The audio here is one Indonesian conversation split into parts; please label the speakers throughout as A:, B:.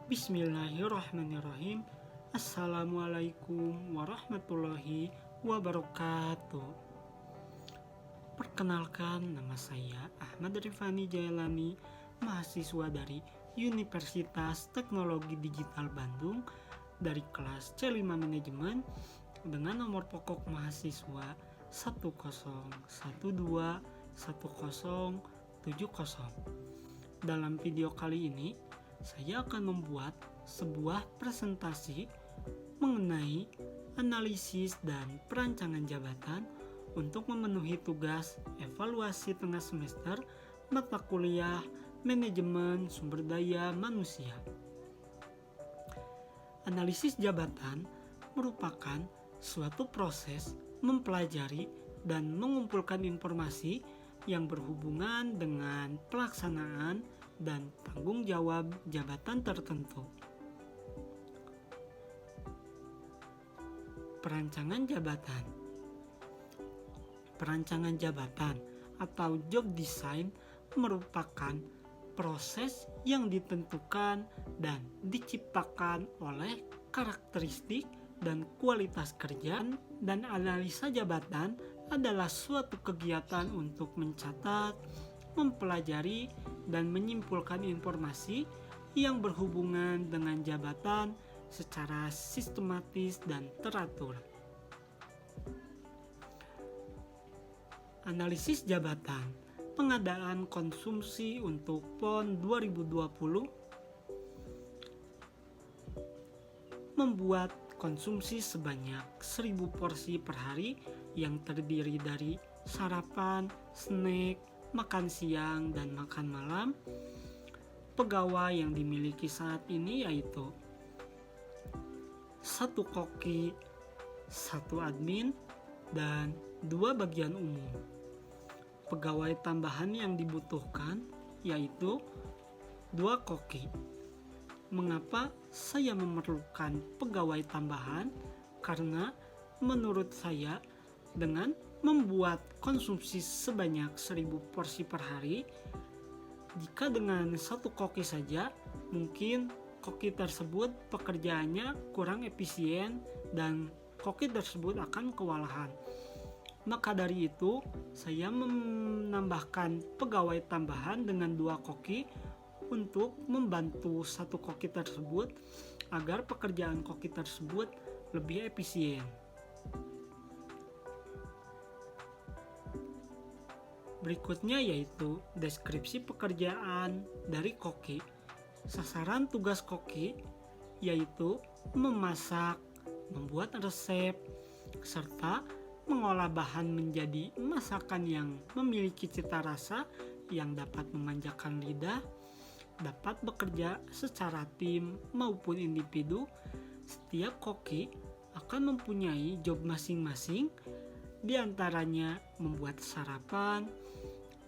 A: Bismillahirrahmanirrahim. Assalamualaikum warahmatullahi wabarakatuh. Perkenalkan, nama saya Ahmad Rifani Jailani, mahasiswa dari Universitas Teknologi Digital Bandung dari kelas C5 Manajemen dengan nomor pokok mahasiswa 101210170. Dalam video kali ini saya akan membuat sebuah presentasi mengenai analisis dan perancangan jabatan untuk memenuhi tugas evaluasi tengah semester mata kuliah Manajemen Sumber Daya Manusia. Analisis jabatan merupakan suatu proses mempelajari dan mengumpulkan informasi yang berhubungan dengan pelaksanaan dan tanggung jawab jabatan tertentu. Perancangan jabatan atau job design merupakan proses yang ditentukan dan diciptakan oleh karakteristik dan kualitas kerja, dan analisa jabatan adalah suatu kegiatan untuk mencatat, mempelajari, dan menyimpulkan informasi yang berhubungan dengan jabatan secara sistematis dan teratur. Analisis jabatan, pengadaan konsumsi untuk PON 2020, membuat konsumsi sebanyak 1000 porsi per hari yang terdiri dari sarapan, snack, makan siang, dan makan malam. Pegawai yang dimiliki saat ini yaitu 1 koki, 1 admin, dan 2 bagian umum. Pegawai tambahan yang dibutuhkan yaitu 2 koki. Mengapa saya memerlukan pegawai tambahan? Karena menurut saya dengan membuat konsumsi sebanyak 1000 porsi per hari, jika dengan 1 koki saja, mungkin koki tersebut pekerjaannya kurang efisien dan koki tersebut akan kewalahan. Maka dari itu, saya menambahkan pegawai tambahan dengan 2 koki untuk membantu 1 koki tersebut agar pekerjaan koki tersebut lebih efisien. Berikutnya yaitu deskripsi pekerjaan dari koki. Sasaran tugas koki yaitu memasak, membuat resep, serta mengolah bahan menjadi masakan yang memiliki cita rasa yang dapat memanjakan lidah, dapat bekerja secara tim maupun individu. Setiap koki akan mempunyai job masing-masing, diantaranya membuat sarapan,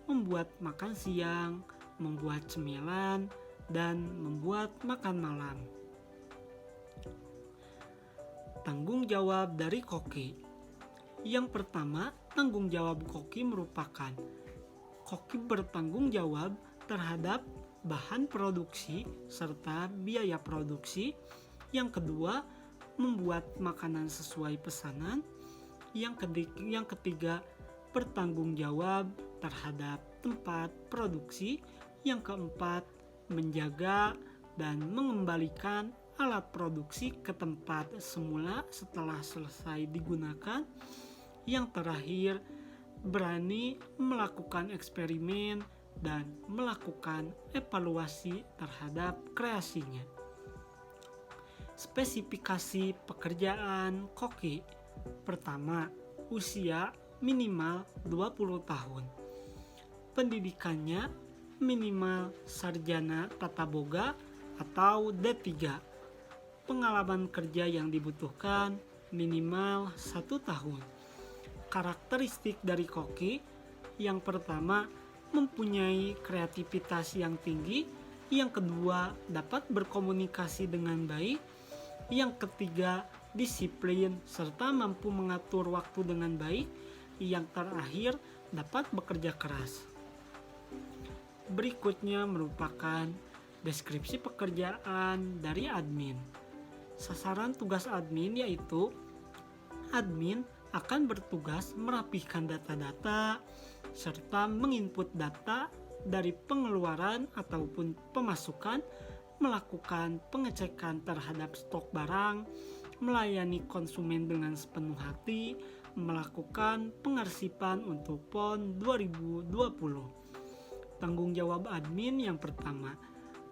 A: membuat makan siang, membuat cemilan, dan membuat makan malam. Tanggung jawab dari koki. Yang pertama, tanggung jawab koki merupakan koki bertanggung jawab terhadap bahan produksi serta biaya produksi. Yang kedua, membuat makanan sesuai pesanan. Yang ketiga, bertanggung jawab terhadap tempat produksi. Yang keempat, menjaga dan mengembalikan alat produksi ke tempat semula setelah selesai digunakan. Yang terakhir, berani melakukan eksperimen dan melakukan evaluasi terhadap kreasinya. Spesifikasi pekerjaan koki. Pertama, usia minimal 20 tahun. Pendidikannya minimal sarjana tata boga atau D3. Pengalaman kerja yang dibutuhkan minimal 1 tahun. Karakteristik dari koki. Yang pertama, mempunyai kreativitas yang tinggi. Yang kedua, dapat berkomunikasi dengan baik. Yang ketiga, disiplin serta mampu mengatur waktu dengan baik. Yang terakhir, dapat bekerja keras. Berikutnya merupakan Deskripsi pekerjaan dari admin. Sasaran tugas admin yaitu admin akan bertugas merapihkan data-data serta menginput data dari pengeluaran ataupun pemasukan, melakukan pengecekan terhadap stok barang, melayani konsumen dengan sepenuh hati, melakukan pengarsipan untuk PON 2020. Tanggung jawab admin yang pertama,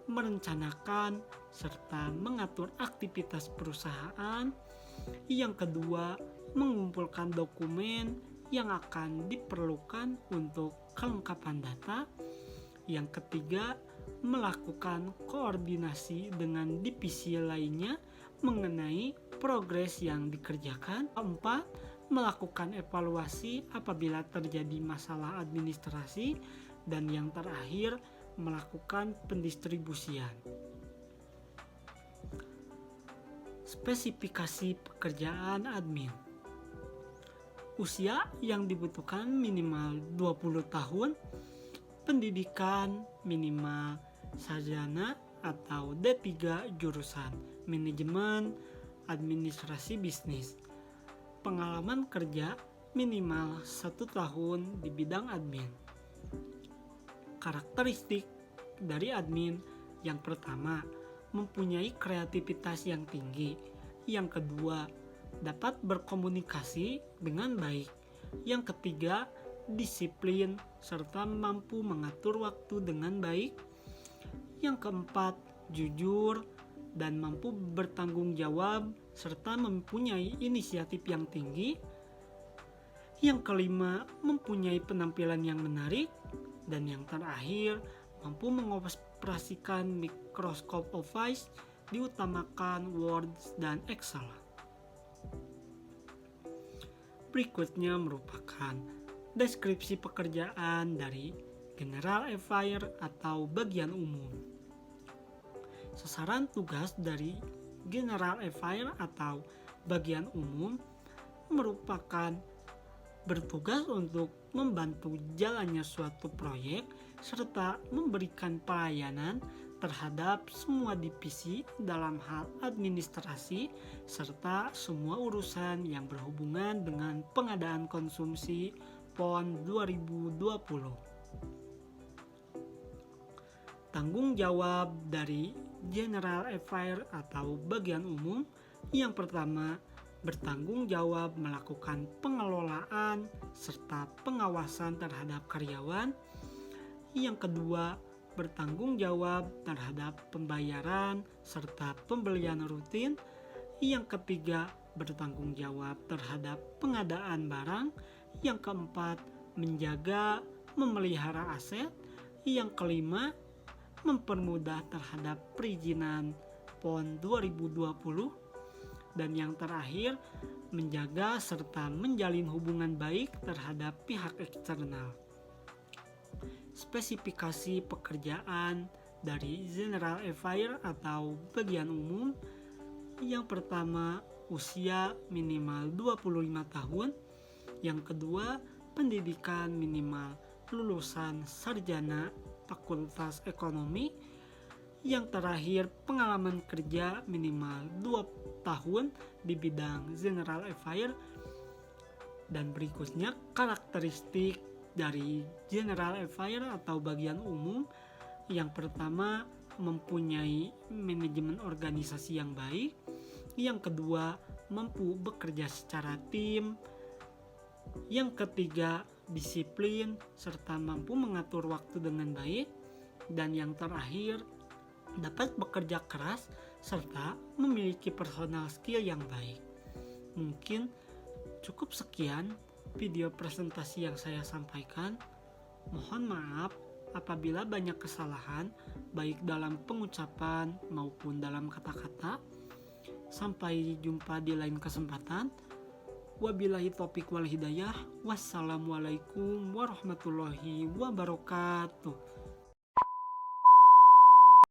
A: merencanakan serta mengatur aktivitas perusahaan. Yang kedua, mengumpulkan dokumen yang akan diperlukan untuk kelengkapan data. Yang ketiga, melakukan koordinasi dengan divisi lainnya mengenai progres yang dikerjakan. Keempat, melakukan evaluasi apabila terjadi masalah administrasi. Dan yang terakhir, melakukan pendistribusian. Spesifikasi pekerjaan admin. Usia yang dibutuhkan minimal 20 tahun, pendidikan minimal sarjana atau D3 jurusan manajemen administrasi bisnis, pengalaman kerja minimal 1 tahun di bidang admin. Karakteristik dari admin yang pertama, mempunyai kreativitas yang tinggi. Yang kedua, dapat berkomunikasi dengan baik. Yang ketiga, disiplin serta mampu mengatur waktu dengan baik. Yang keempat, jujur dan mampu bertanggung jawab serta mempunyai inisiatif yang tinggi. Yang kelima, mempunyai penampilan yang menarik. Dan yang terakhir, mampu mengoperasikan Microsoft Office, diutamakan Word dan Excel. Berikutnya merupakan deskripsi pekerjaan dari General Affair atau bagian umum. Sasaran tugas dari General Affair atau bagian umum merupakan bertugas untuk membantu jalannya suatu proyek serta memberikan pelayanan terhadap semua divisi dalam hal administrasi serta semua urusan yang berhubungan dengan pengadaan konsumsi PON 2020. Tanggung jawab dari General Affair atau bagian umum yang pertama, bertanggung jawab melakukan pengelolaan serta pengawasan terhadap karyawan. Yang kedua, bertanggung jawab terhadap pembayaran serta pembelian rutin. Yang ketiga, bertanggung jawab terhadap pengadaan barang. Yang keempat, menjaga, memelihara aset. Yang kelima, mempermudah terhadap perizinan PON 2020. Dan yang terakhir, menjaga serta menjalin hubungan baik terhadap pihak eksternal. Spesifikasi pekerjaan dari General Affair atau bagian umum. Yang pertama, usia minimal 25 tahun. Yang kedua, pendidikan minimal lulusan sarjana Fakultas Ekonomi. Yang terakhir, pengalaman kerja minimal 2 tahun di bidang General Affair. Dan berikutnya, karakteristik dari General Affair atau bagian umum. Yang pertama, mempunyai manajemen organisasi yang baik. Yang kedua, mampu bekerja secara tim. Yang ketiga, disiplin serta mampu mengatur waktu dengan baik. Dan yang terakhir, dapat bekerja keras serta memiliki personal skill yang baik. Mungkin cukup sekian video presentasi yang saya sampaikan. Mohon maaf apabila banyak kesalahan baik dalam pengucapan maupun dalam kata-kata. Sampai jumpa di lain kesempatan. Wabillahi taufiq wal hidayah. Wassalamualaikum warahmatullahi wabarakatuh.